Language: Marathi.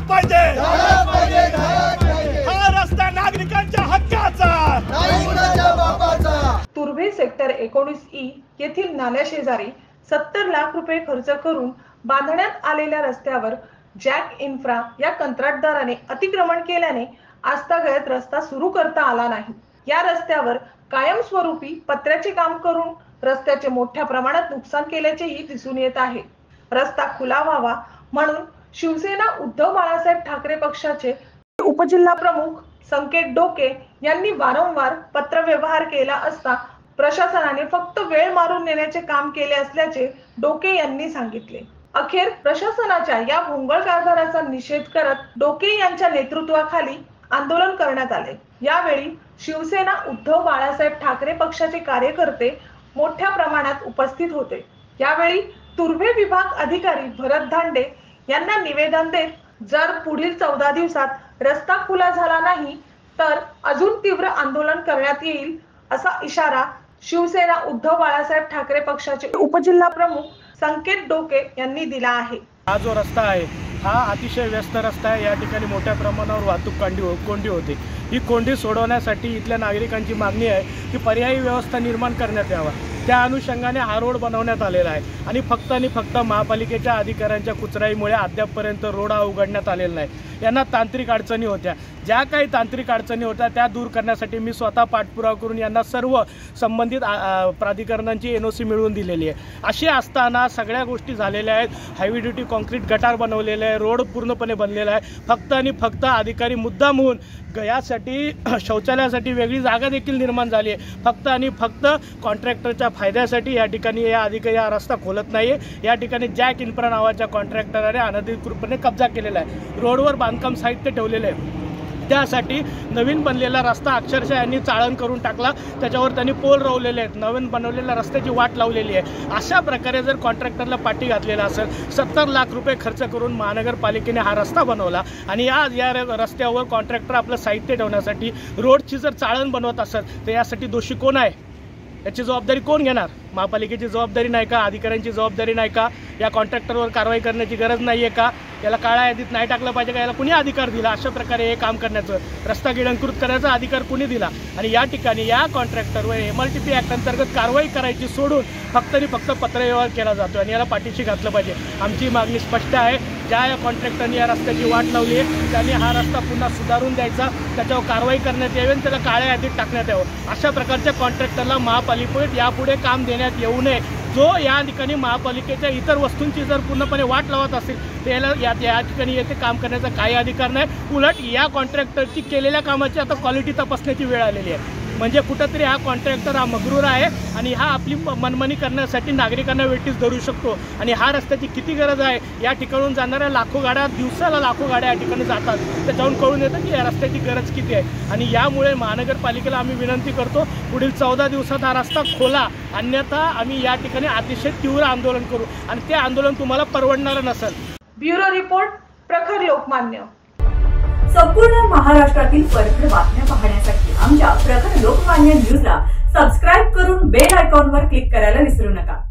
पाहिजे, हा रस्ता नागरिकांच्या हक्काचा, नाही कुणाच्या बापाचा। तुर्भे सेक्टर 19E येथील नाल्या शेजारी 70 लाख रुपये खर्च करून बांधण्यात आलेल्या रस्त्यावर जॅक इन्फ्रा या कंत्राटदाराने अतिक्रमण केल्याने आजतागत रस्ता सुरू करता आला नाही। या रस्त्यावर कायमस्वरूपी पत्र्याचे काम करून रस्त्याचे मोठ्या प्रमाणात नुकसान केल्याचेही दिसून येत आहे। रस्ता खुला व्हावा म्हणून शिवसेना उद्धव बाळासाहेब ठाकरे पक्षाचे उपजिल्हा प्रमुख संकेत डोके यांनी वारंवार पत्रव्यवहार केला असता प्रशासनाने फक्त वेळ मारून नेण्याचे काम केले असल्याचे डोके यांनी सांगितले। अखेर प्रशासनाच्या या भोंगळ कारभाराचा निषेध करत डोके यांच्या नेतृत्वाखाली आंदोलन करण्यात आले। यावेळी शिवसेना उद्धव बाळासाहेब ठाकरे पक्षाचे कार्यकर्ते मोठ्या प्रमाणात उपस्थित होते। यावेळी तुर्भे विभाग अधिकारी भरत धांडे यांना निवेदन देत जर पुढील 14 दिवसात रस्ता खुला झाला नाही तर अजून तीव्र आंदोलन करण्यात येईल असा इशारा शिवसेना उद्धव बाळासाहेब ठाकरे पक्षाचे उपजिल्हा प्रमुख संकेत डोके यांनी दिला आहे। हा जो रस्ता आहे हा अतिशय व्यस्त रस्ता आहे। या ठिकाणी मोठ्या प्रमाणावर वाहतूक कोंडी होते। ही कोंडी सोडवण्यासाठी इथल्या नागरिकांची मागणी आहे की पर्यायी व्यवस्था निर्माण करण्यात यावा। त्या अनुषंगाने हा रोड बनवण्यात आलेला आहे आणि फक्त महापालिकेच्या अधिकाऱ्यांच्या कुचराईमुळे अद्यापपर्यंत रोड हा उघडण्यात आलेला नाही। यांना तांत्रिक अडचणी होत्या, ज्या काही तांत्रिक अडचणी होत्या त्या दूर करण्यासाठी मी स्वतः पाठपुरावा करून यांना सर्व संबंधित प्राधिकरणांची NOC मिळवून दिलेली आहे। अशी असताना सगळ्या गोष्टी झालेल्या आहेत। हेवी ड्युटी कॉन्क्रीट गटार बनवलेले आहे, रोड पूर्णपणे बनलेला आहे। फक्त अधिकारी मुद्दाम होऊन यासाठी शौचालयासाठी वेगळी जागा देखील निर्माण झाली आहे। फक्त कॉन्ट्रॅक्टरच्या फायद्यासाठी या ठिकाणी या अधिकारी हा रस्ता खोलत नाही आहे। या ठिकाणी जॅक इन्फ्रा नावाच्या कॉन्ट्रॅक्टराने अनधिकृतपणे कब्जा केलेला आहे। रोडवर बांधकाम साहित्य ठेवलेले आहे। त्यासाठी नवीन बनलेला रस्ता अक्षरशः यांनी चाळण करून टाकला, त्याच्यावर त्यांनी पोल रोवलेले आहेत, नवीन बनवलेल्या रस्त्याची वाट लावलेली आहे। अशा प्रकारे जर कॉन्ट्रॅक्टरला पाठी घातलेला असेल, 70 लाख रुपये खर्च करून महानगरपालिकेने हा रस्ता बनवला आणि आज या रस्त्यावर कॉन्ट्रॅक्टर आपलं साहित्य ठेवण्यासाठी रोडची जर चाळण बनवत असेल तर यासाठी दोषी कोण आहे? याची जबाबदारी कोण घेणार? महापालिकेची जबाबदारी नाही का? अधिकाऱ्यांची जबाबदारी नाही का? या कॉन्ट्रॅक्टरवर कारवाई करण्याची गरज नाही आहे का? याला काळ्या यादीत नाही टाकलं पाहिजे का? याला कुणी अधिकार दिला अशा प्रकारे हे काम करण्याचं, रस्ता गिळंकृत करण्याचा अधिकार कुणी दिला? आणि या ठिकाणी या कॉन्ट्रॅक्टरवर MLTP ॲक्ट अंतर्गत कारवाई करायची सोडून फक्त पत्रव्यवहार केला जातो आणि याला पाठीशी घातलं पाहिजे। आमची मागणी स्पष्ट आहे, ज्या या कॉन्ट्रॅक्टरने या रस्त्याची वाट लावली आहे त्यांनी हा रस्ता पुन्हा सुधारून द्यायचा, त्याच्यावर कारवाई करण्यात यावी आणि त्याला काळ्या यादीत टाकण्यात यावं। अशा प्रकारच्या कॉन्ट्रॅक्टरला महापालिकेत यापुढे काम देण्यात येऊ नये। जो या ठिकाणी महापालिकेच्या इतर वस्तूंची जर पूर्णपणे वाट लावत असेल त्याला या ठिकाणी येथे काम करण्याचा काही अधिकार नाही। उलट या कॉन्ट्रॅक्टरची केलेल्या कामाची आता क्वालिटी तपासण्याची वेळ आलेली आहे। म्हणजे कुठंतरी हा कॉन्ट्रॅक्टर हा मगरूर आहे आणि हा आपली मनमानी करण्यासाठी नागरिकांना वेठीस धरू शकतो। आणि हा रस्त्याची किती गरज आहे, या ठिकाणून जाणाऱ्या लाखो गाड्या, दिवसाला लाखो गाड्या या ठिकाणी जातात, त्याच्यावरून कळून येतं की या रस्त्याची गरज किती आहे। आणि यामुळे महानगरपालिकेला आम्ही विनंती करतो, पुढील 14 दिवसात हा रस्ता खोला, अन्यथा आम्ही या ठिकाणी अतिशय तीव्र आंदोलन करू आणि ते आंदोलन तुम्हाला परवडणारं नसेल। ब्युरो रिपोर्ट, प्रखर लोकमान्य। संपूर्ण महाराष्ट्रातील परखड बातम्या पाहण्यासाठी आमच्या प्रखर लोकमान्य न्यूजला सबस्क्राइब करून बेल आयकॉनवर क्लिक करायला विसरू नका।